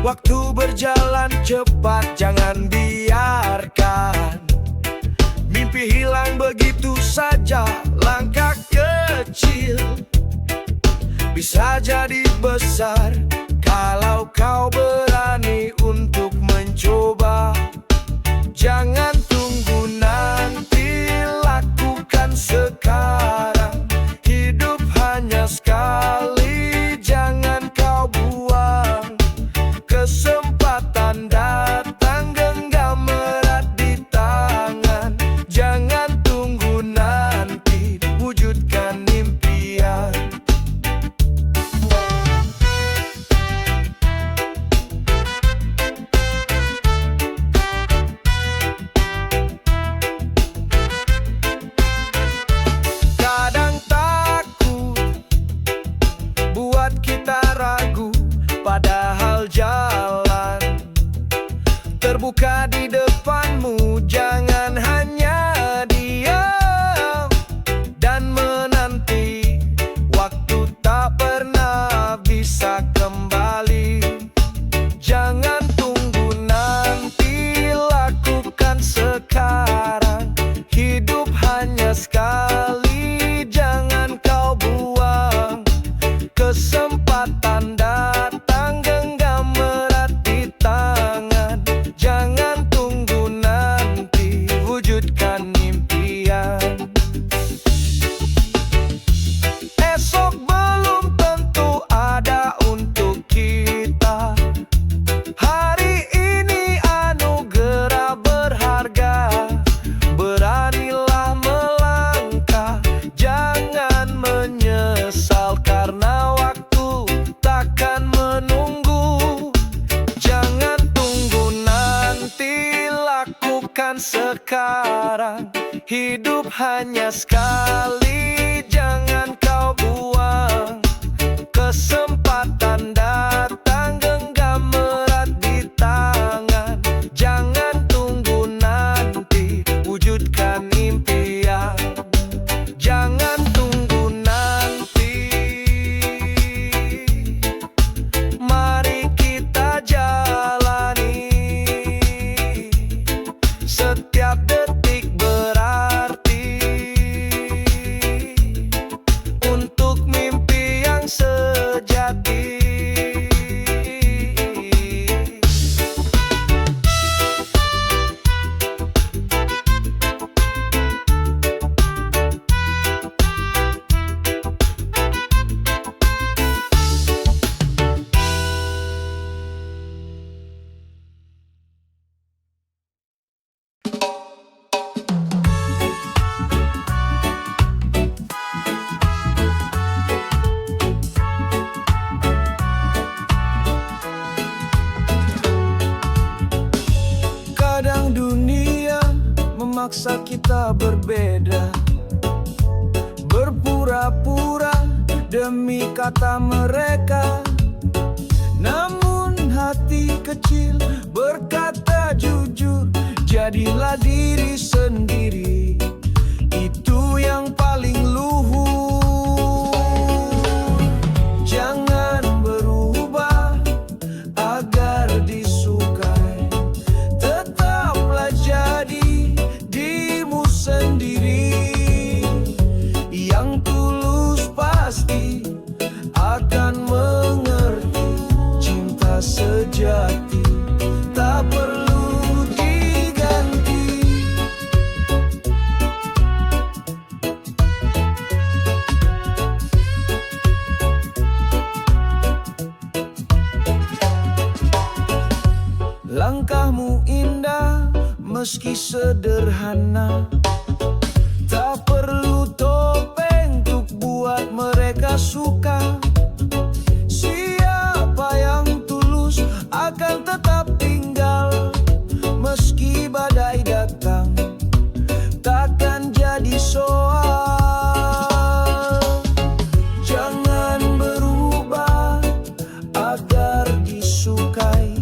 Waktu berjalan cepat, jangan biarkan mimpi hilang begitu saja. Langkah kecil bisa jadi besar kalau kau berani untuk mencoba. Jangan tunggu nanti, lakukan sekarang. Hidup hanya sekali, jangan kau buang. Kesempatan datang, genggam erat di tangan. Jangan tunggu nanti, wujudkan impian. Kadang takut buat kita ragu, padahal jalan terbuka di depanmu. Jangan hanya diam dan menanti, waktu tak pernah bisa kembali. Jangan tunggu nanti, lakukan sekarang. Hidup hanya sekali, jangan kau buang. Kesempatan datang, genggam erat di tangan. Jangan tunggu nanti, wujudkan impian. Esok belum tentu ada untuk kita. Hari ini anugerah berharga. Beranilah melangkah, jangan menyesal karena waktu takkan menunggu. Jangan tunggu nanti, lakukan sekarang. Hidup hanya sekali, jangan kau buang. Kesempatan datang, genggam erat di tangan. Jangan tunggu nanti, wujudkan impian. Jangan tunggu nanti, mari kita jalani. Setiap detik berarti untuk mimpi yang sejati. Kadang dunia memaksa kita berbeda, berpura-pura demi kata mereka. Namun hati kecil berkata jujur, jadilah diri sendiri. Itu yang paling luhur. Jangan berubah agar disukai. Tetaplah jadi dirimu sendiri. Yang tulus pasti akan mengerti. Cinta sejati tak perlu diganti. Langkahmu indah meski sederhana. Tak perlu topeng untuk buat mereka suka. Siapa yang tulus akan tetap tinggal. Meski badai datang, takkan jadi soal. Jangan berubah agar disukai.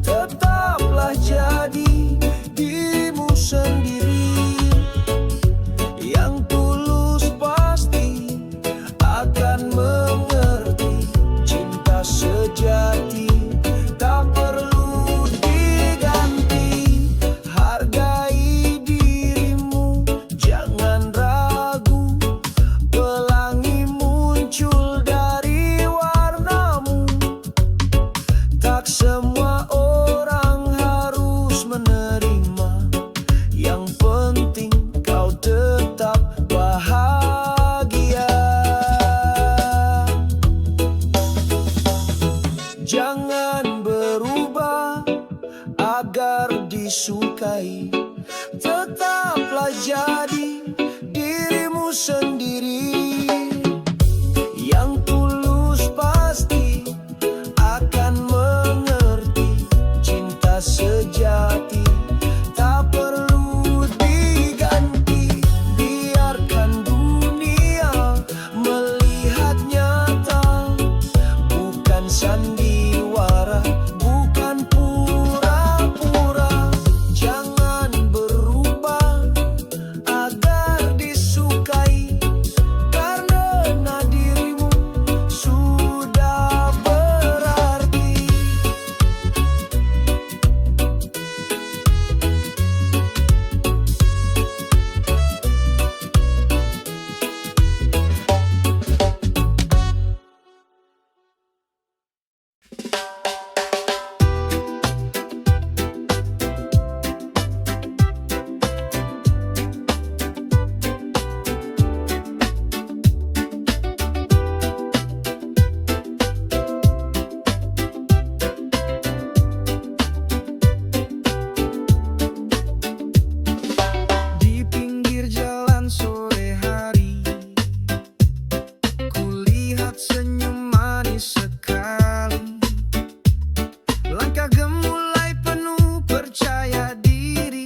Tetaplah jadi dirimu sendiri. Yang tulus pasti akan mengerti. Cinta sejati tak Tak semua orang harus menerima. Yang penting kau tetap bahagia. Jangan berubah agar disukai. Tetaplah jadi dirimu sendiri. Yang tulus pasti akan mengerti. Cinta sejati tak perlu diganti. Biarkan dunia melihat nyata, bukan sandiwara, bukan pura-pura. Jangan berubah agar disukai, karena dirimu sudah berarti. Di pinggir jalan sore hari, kulihat senyum manis sekali. Langkah gemulai penuh percaya diri.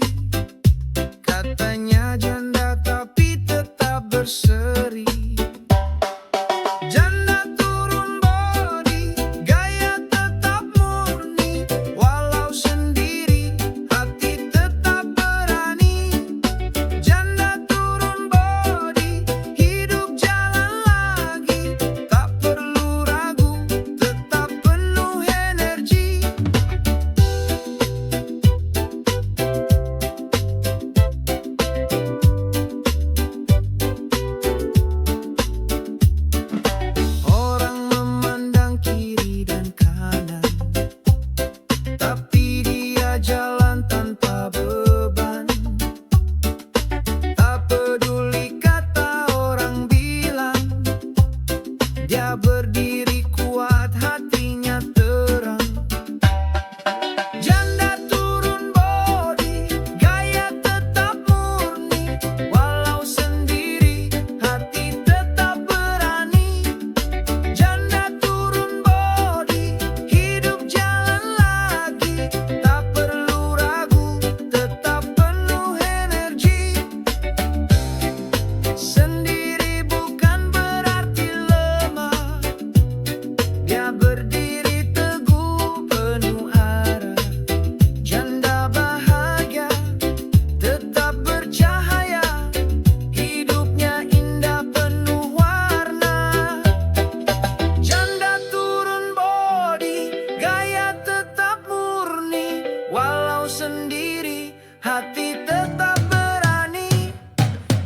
Katanya janda tapi tetap berseri. Janda turun bodi, gaya tetap murni. Walau sendiri, hati tetap berani. Janda turun bodi, hidup jalan lagi. Tak perlu ragu, tetap penuh energi. Orang memandang kiri dan kanan, tapi dia jalan tanpa beban. Tak peduli kata orang bilang, dia berdiri kuat, hatinya terang. Janda turun bodi, gaya tetap murni. Walau sendiri, hati tetap berani. Janda turun bodi, hidup jalan lagi. Tak perlu ragu, tetap penuh energi. Sendiri bukan berarti lemah. Dia berdiri teguh, penuh arah. Janda bahagia, tetap bercahaya. Hidupnya indah, penuh warna. Janda turun bodi, gaya tetap murni. Walau sendiri, hati tetap berani.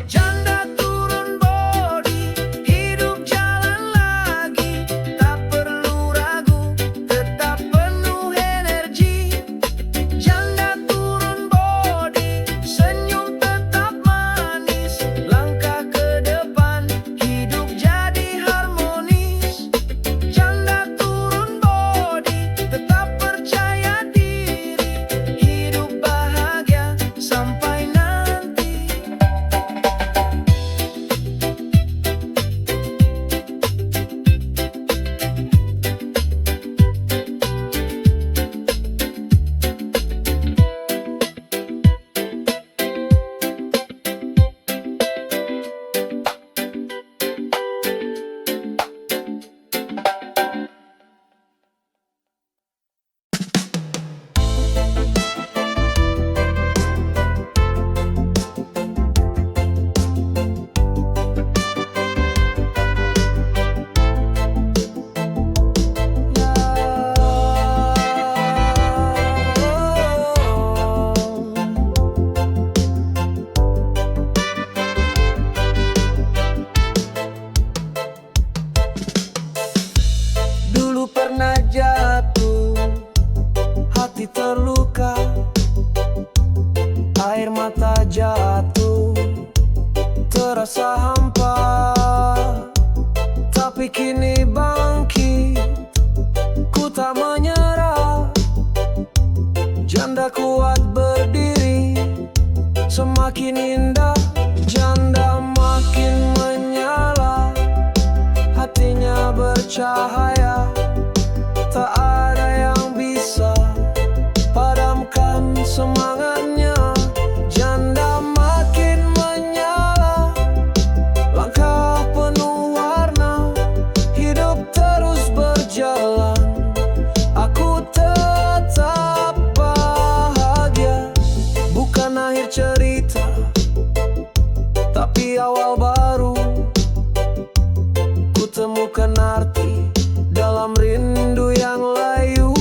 Janda turun bodi, hidup jalan lagi. Tak perlu ragu, tetap penuh energi. Janda turun bodi, senyum tetap manis. Langkah ke depan, hidup jadi harmonis. Janda turun bodi, tetap percaya diri. Hidup bahagia janda kuat berdiri, semakin indah. Janda makin menyala, hatinya bercahaya. Tak ada yang bisa padamkan semangatnya. Janda makin menyala, langkah penuh warna, hidup terus berjalan. Aku tetap bahagia. Bukan akhir cerita, tapi awal baru. Ku temukan arti dalam rindu yang layu.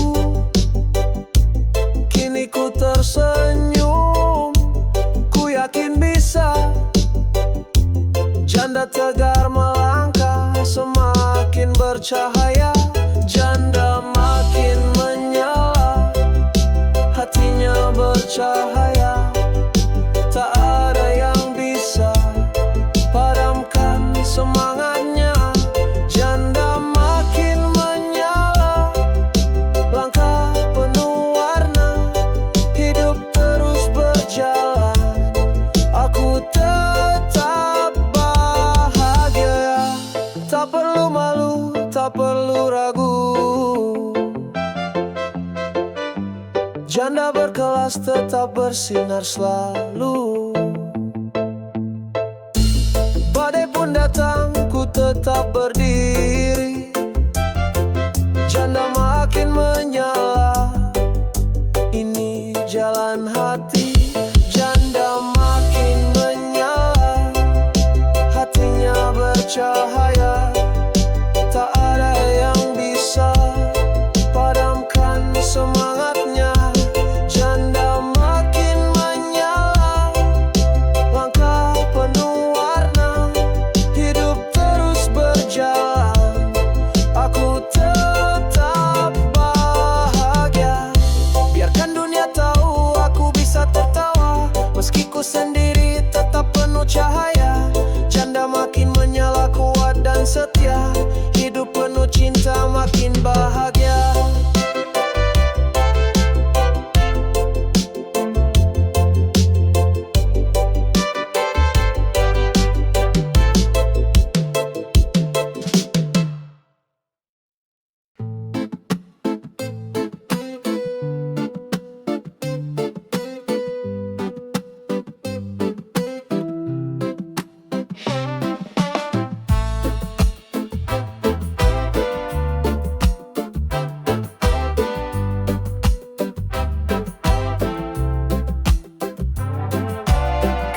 Kini ku tersenyum, ku yakin bisa. Janda tegar melangkah, semakin bercahaya. Janda makin menyala, hatinya bercahaya. Tak ada yang bisa padamkan semangatnya. Janda makin menyala, langkah penuh warna, hidup terus berjalan. Aku tetap bahagia. Tak perlu malu, tak perlu ragu. Janda berkelas tetap bersinar selalu. Badai pun datang, ku tetap berdiri. Janda makin menyala, ini jalan hati. Janda makin menyala, hatinya bercahaya. Tak ada yang bisa padamkan semangatnya. Janda makin menyala, langkah penuh warna, hidup terus berjalan. Aku tetap bahagia. Biarkan dunia tahu aku bisa tertawa, meski ku sendiri tetap penuh cahaya. Janda makin menyala, kuat dan setia, hidup penuh cinta, makin bahagia.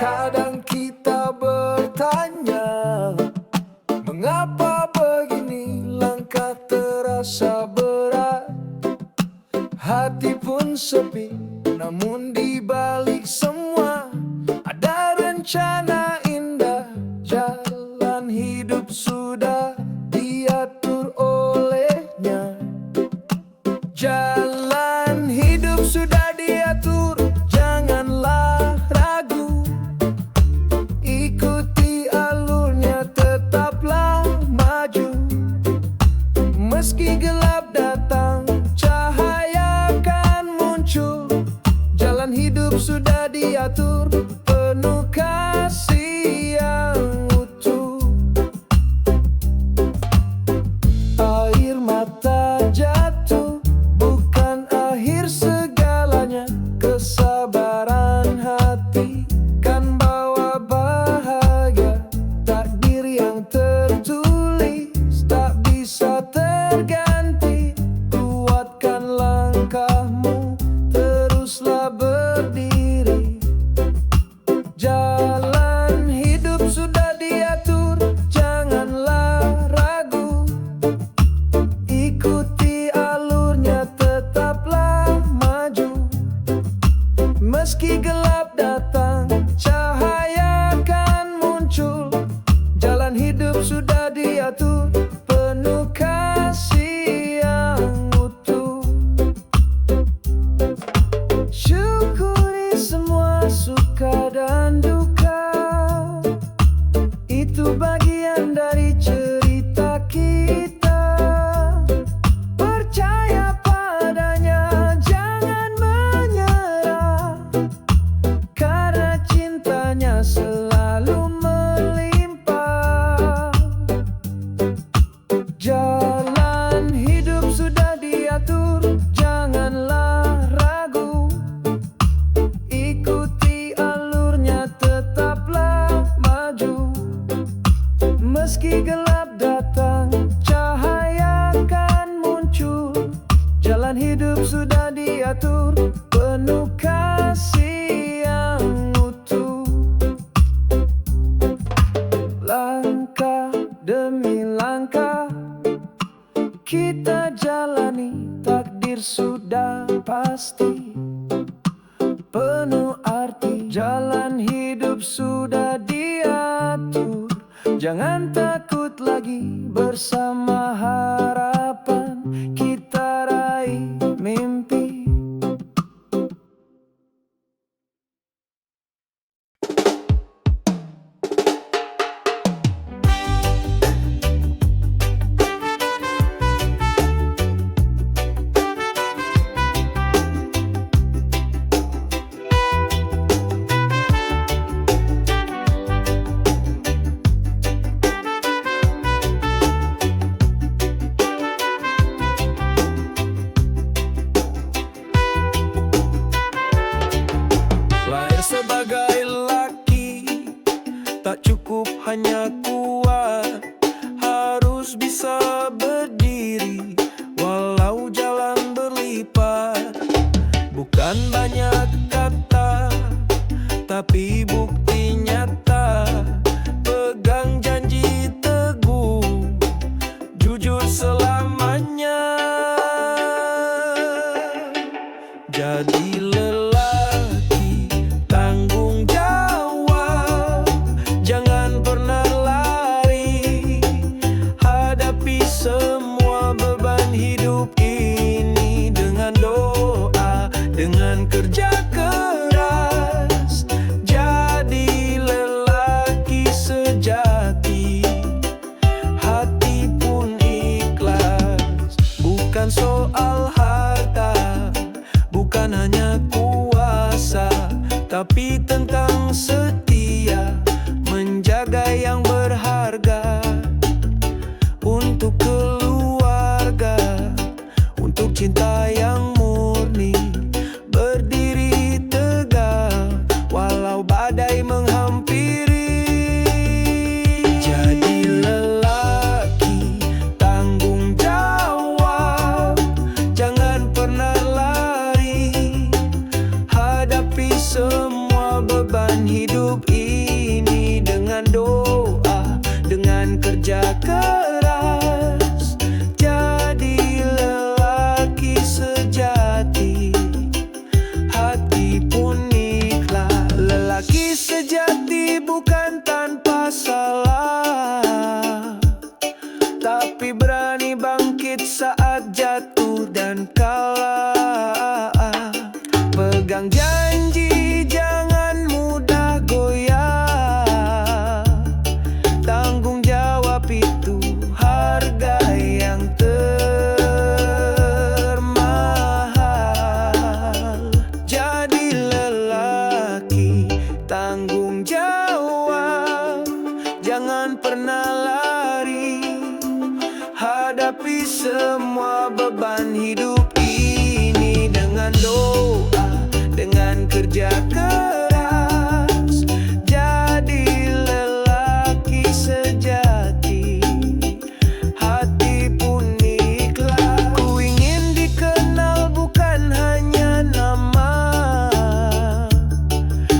Kadang kita bertanya, mengapa begini langkah terasa berat? Hati pun sepi, namun di balik semua ada rencana indah. Jalan hidup sudah diatur olehnya. Jalan hidup sudah diatur, janganlah ragu. Ikuti alurnya, tetaplah maju. Meski gelap datang, cahaya akan muncul. Jalan hidup sudah diatur, penuh kasih yang utuh. Air mata jatuh, bukan akhir segalanya. Kesabaran hati kan bawa bahagia. Takdir yang tertulis tak bisa terganti. Kuatkan langkahmu, teruslah berdiri. hidup sudah diatur, penuh kasih yang utuh. Langkah demi langkah kita jalani, takdir sudah pasti, penuh arti. Jalan hidup sudah diatur, jangan takut lagi, bersama harapan kita raih mimpi. Sebagai laki, tak cukup hanya kuat, harus bisa berdiri walau jalan berlipat. Bukan banyak kata, tapi bukti nyata. Pegang janji teguh, jujur selamanya. Jadi lelaki tanggung jawab, jangan pernah lari. Hadapi semua beban hidup ini dengan doa, dengan kerja keras. Jadi lelaki sejati, hati pun ikhlas. Bukan soal harta, bukan hanya kuasa, tapi tentang setia, menjaga yang berharga untuk keluarga, untuk cinta yang murni. Berdiri tegak walau badai menghampiri. Jadi lelaki tanggung jawab, jangan pernah lari. Hadapi semua beban hidup ini dengan doa, dengan kerja keras. Jadi lelaki sejati, hati pun ikhlas. Lelaki sejati bukan tanpa salah, tapi berani bangkit saat jatuh dan kalah. Pegang janji, jangan mudah goyah. Tanggung jawab itu harga yang termahal. Jadi lelaki tanggung jawab, jangan pernah lari. Hadapi semua beban hidup ini dengan doa, dengan kerja keras. Jadi lelaki sejati, hati pun ikhlas. Ku ingin dikenal bukan hanya nama,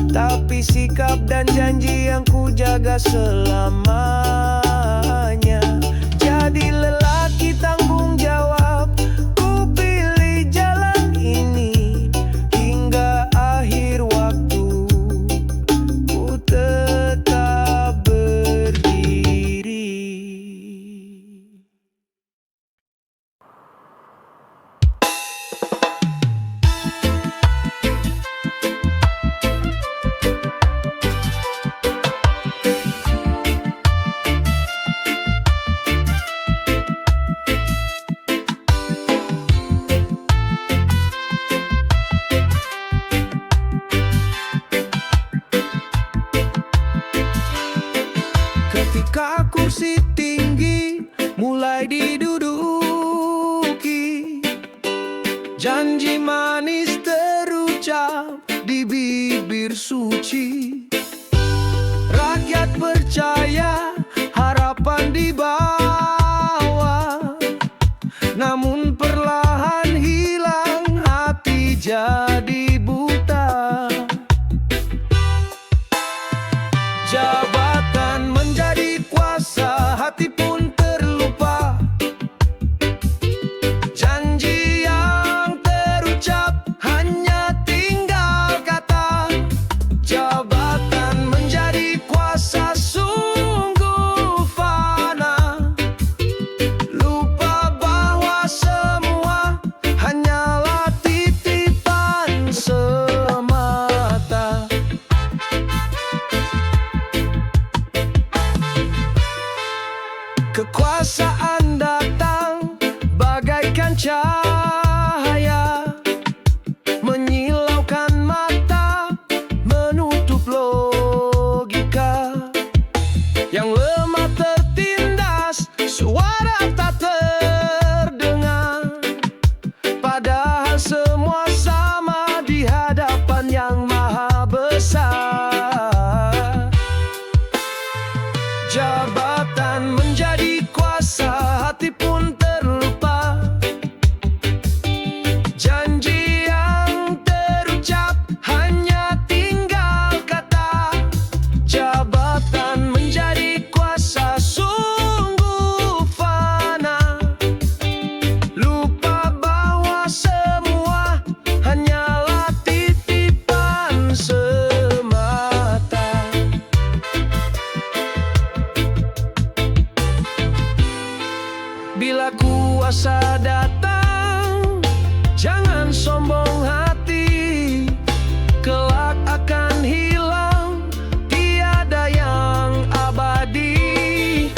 tapi sikap dan janji yang ku jaga selamanya. Jadi lelaki tanggung jawab, ku pilih jalan ini hingga akhir waktu. Ku tetap berdiri. Ketika kursi tinggi mulai diduduki, janji manis terucap di bibir suci. Rakyat percaya harapan dibawa, namun perlahan hilang. jadi buta. Jabatan menjadi kuasa, hati pun terlupa. Janji yang terucap hanya tinggal kata. Jabatan menjadi kuasa sungguh fana. Lupa bahwa semua hanyalah titipan semata. Kekuasaan datang bagaikan cahaya, menyilaukan mata, menutup logika. Yang lemah tertindas, suara tak terdengar. Padahal semua sama di hadapan yang maha besar. Jabatan menjadi kuasa, hati pun terlupa. Janji yang terucap hanya tinggal kata. Jabatan menjadi kuasa sungguh fana. Lupa bahwa semua hanyalah titipan semata. Bila kuasa datang, jangan sombong hati. Kelak akan hilang, tiada yang abadi.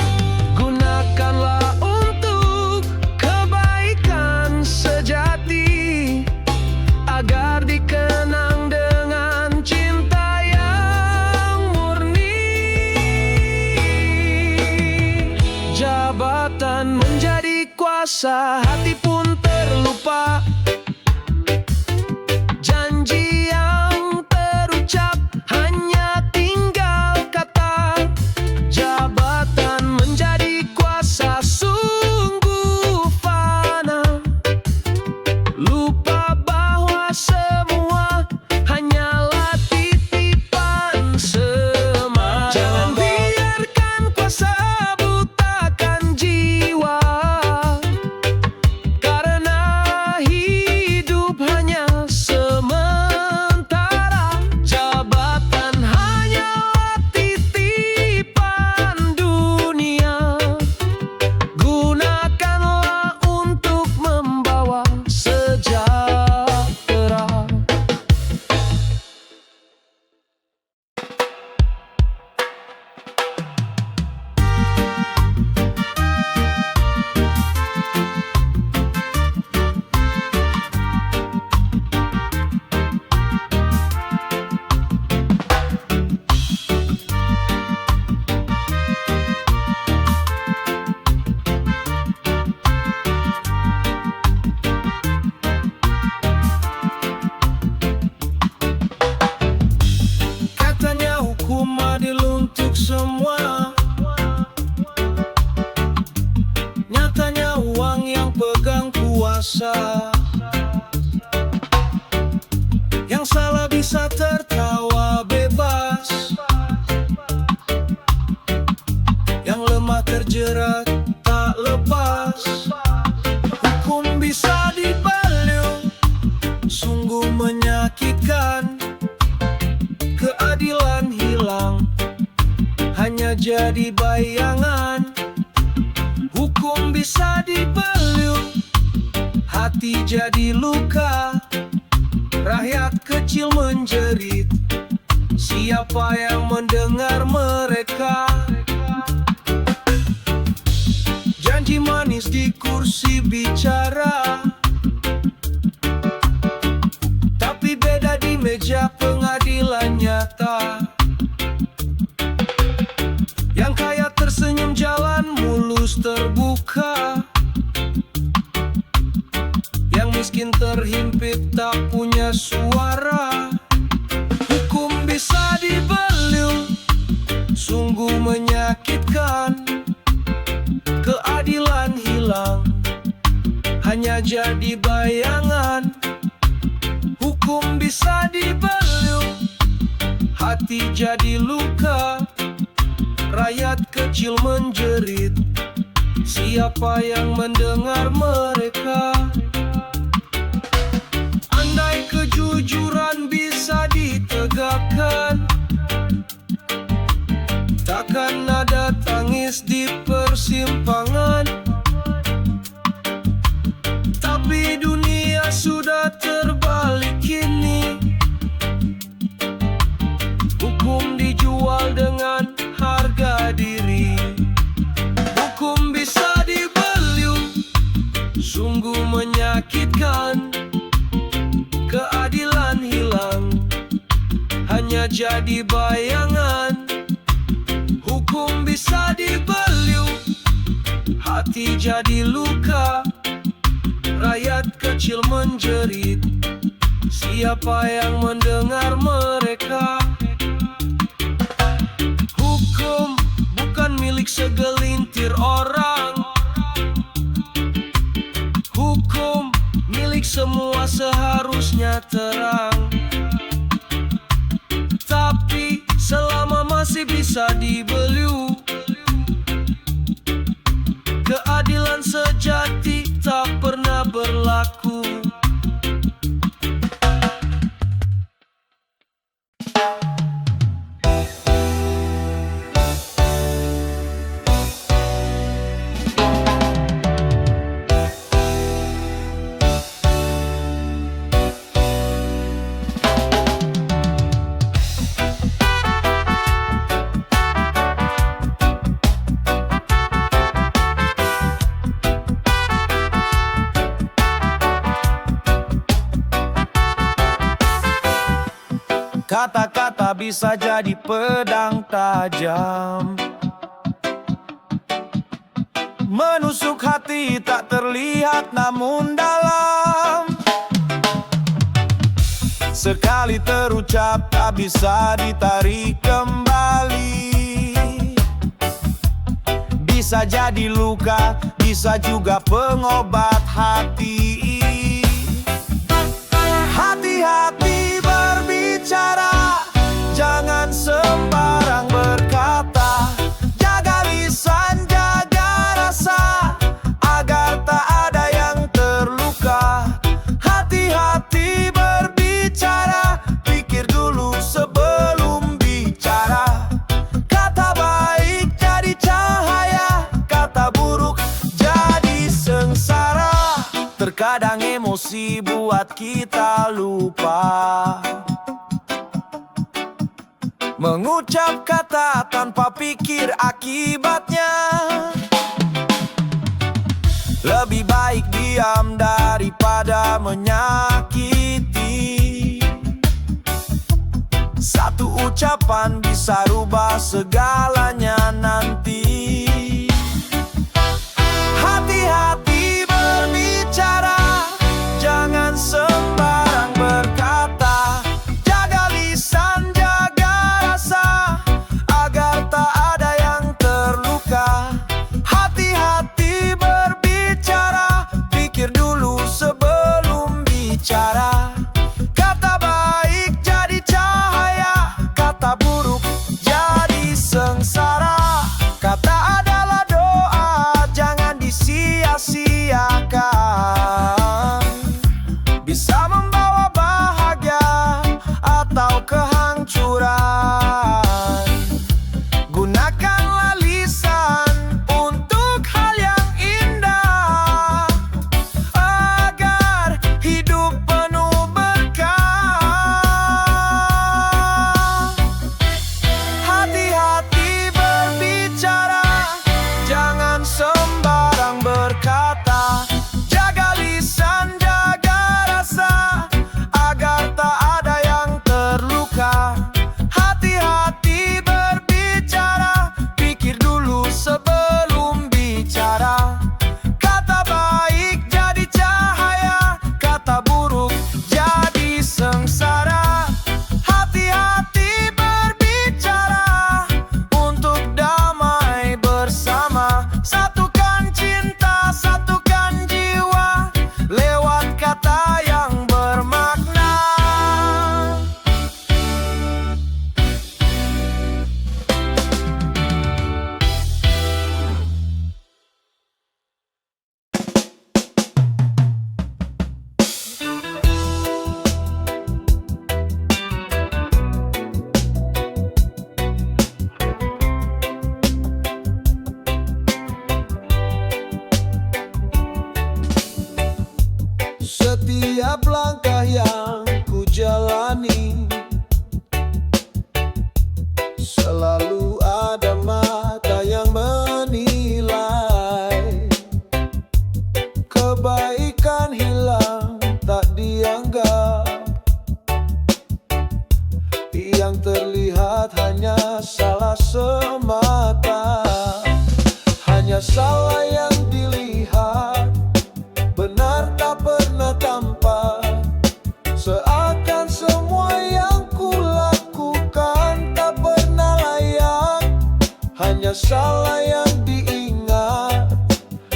Gunakanlah untuk kebaikan sejati, agar dikenang dengan cinta yang murni. Jabatan menjadi kuasa, hati pun terlupa. Janji yang terucap hanya tinggal kata. Jabatan menjadi kuasa sungguh fana. Lupa bahwa semua hanyalah titipan semata. Jangan biarkan kuasa butakan jiwa, karena hidup hanya sementara. Jabatan hanyalah titipan dunia. Gunakanlah untuk membawa sejahtera. Katanya hukum adil untuk semua, nyatanya uang yang pegang kuasa. Yang salah bisa tertawa bebas, yang lemah terjerat tak lepas. Hukum bisa dibaliu, sungguh menyakitkan. Keadilan hilang, hanya jadi bayangan. Hukum bisa dibaliu, hati jadi luka. Rakyat kecil menjerit, siapa yang mendengar mereka? Janji manis di kursi bicara, tapi beda di meja pengadilan nyata. Yang kaya tersenyum, jalan mulus terbuka. Yang miskin terhimpit tak punya suara. Hukum bisa dibaliu, sungguh menyakitkan. Keadilan hilang, hanya jadi bayangan. bisa dibelung, hati jadi luka, rakyat kecil menjerit. Siapa yang mendengar mereka? Andai kejujuran bisa ditegakkan, takkan ada tangis di persimpangan. Tapi dunia sudah terbalik kini, hukum dijual dengan harga diri. Hukum bisa dibelung, sungguh menyakitkan. Keadilan hilang, hanya jadi bayangan. Hukum bisa dibelung, hati jadi luka, rakyat kecil menjerit. Siapa yang mendengar mereka? Hukum bukan milik segelintir orang, hukum milik semua seharusnya terang. Tapi selama masih bisa dibelung, keadilan sejati tak pernah berlaku. Kata-kata bisa jadi pedang tajam, menusuk hati tak terlihat namun dalam. Sekali terucap tak bisa ditarik kembali. Bisa jadi luka, bisa juga pengobat hati. Hati-hati berbicara, jangan sembarang berkata. Jaga lisan, jaga rasa, agar tak ada yang terluka. Hati-hati berbicara, pikir dulu sebelum bicara. Kata baik jadi cahaya, kata buruk jadi sengsara. Terkadang emosi buat kita lupa mengucap kata tanpa pikir akibatnya. Lebih baik diam daripada menyakiti. Satu ucapan bisa rubah segalanya nanti. Hati-hati berbicara, jangan sembarang berkata. Jaga lisan, jaga rasa, agar tak ada yang terluka. Hati-hati berbicara, pikir dulu sebelum bicara. Kata baik jadi cahaya, kata buruk jadi sengsara. Kata adalah doa, jangan disia-siakan. Bisa membawa bahagia atau kehancuran. Gunakanlah lisan untuk hal yang indah, agar hidup penuh berkah. Hati-hati berbicara, jangan sembarang berkata. Jaga lisan, jaga rasa, agar tak ada yang terluka. Hati-hati dilihat hanya salah semata. Hanya salah yang dilihat, benar tak pernah tampak. Seakan semua yang kulakukan tak pernah layak. Hanya salah yang diingat,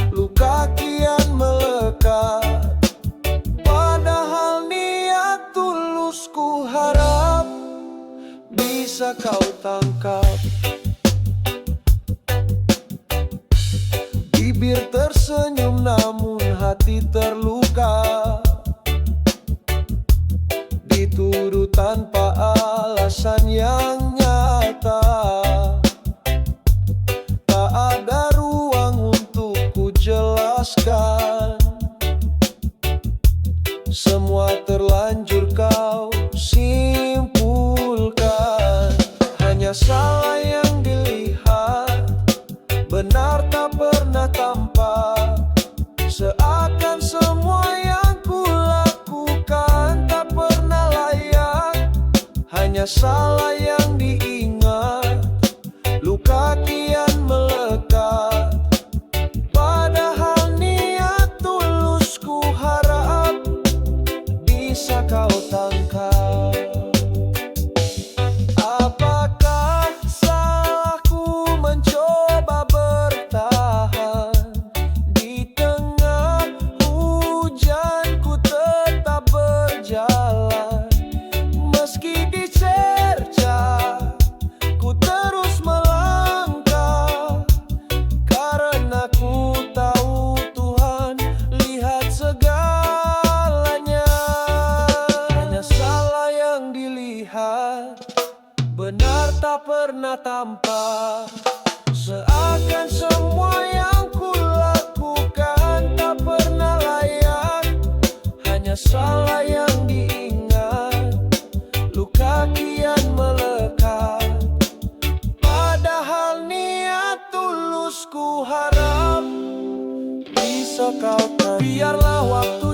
luka kian melekat. Padahal niat tulusku harap bisa kau tangkap. Bibir tersenyum namun hati terluka, dituduh tanpa alasan yang nyata. Tak ada ruang untuk ku jelaskan, semua terlanjur kau simpulkan. Hanya salah yang dilihat, benar tak pernah tampak. Seakan semua yang kulakukan tak pernah layak. Hanya salah yang diingat, luka kian melekat. Padahal niat tulusku harap bisa kau tangkap. Apakah salahku mencoba bertahan? Di tengah hujan ku tetap berjalan. Meski dicerca, ku terus melangkah. Karena ku tahu Tuhan lihat segalanya. Hanya salah yang dilihat, benar tak pernah tampak. Seakan semua yang kulakukan tak pernah layak. Hanya salah yang diingat, luka kian melekat. Padahal niat tulusku harap bisa kau tangkap. Biarlah waktu